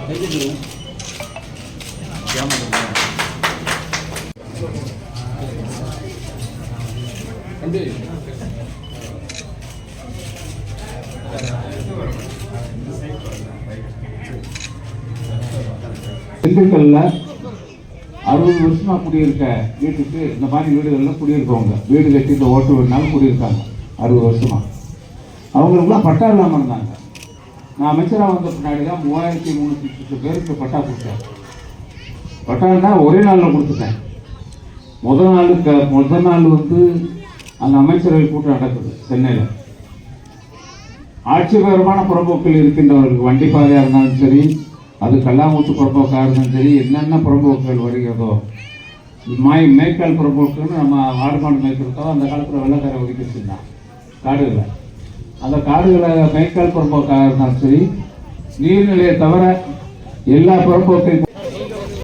திண்டுக்கல்ல 60 வருஷமா குடியிருக்க வீட்டுக்கு இந்த மாதிரி வீடுகள்லாம் குடியிருக்கவங்க வீடு கட்டி இந்த ஓட்டு வீடுனாலும் குடியிருக்காங்க 60 வருஷமா. அவங்களுக்குலாம் பட்டா இல்லாமல் இருந்தாங்க. நான் அமைச்சராக வந்த பின்னாடி தான் 3330 பேருக்கு பட்டா கொடுத்தேன். பட்டான்னா ஒரே நாளில் கொடுத்துட்டேன். முதல் நாள் வந்து அந்த அமைச்சரவை கூட்டம் நடக்குது சென்னையில். ஆட்சிபரமான புறம்போக்கில் இருக்கின்றவர்களுக்கு வண்டி பாதையாக இருந்தாலும் சரி, அது கல்லாமூத்து புறம்போக்காக இருந்தாலும் சரி, என்னென்ன புறம்போக்குகள் வருகிறதோ, மேய்க்கால் புறம்போக்குன்னு நம்ம ஆடு மாடு மேய்க்கிறதோ அந்த காலத்தில் வெள்ளக்காரை ஒதுக்கி வச்சுருந்தான் காடுகளை. அந்த காடுகளை மேய்க்கால் புறம்போக்காக இருந்தாலும் சரி, நீர்நிலையை தவிர எல்லா புறம்போக்கையும்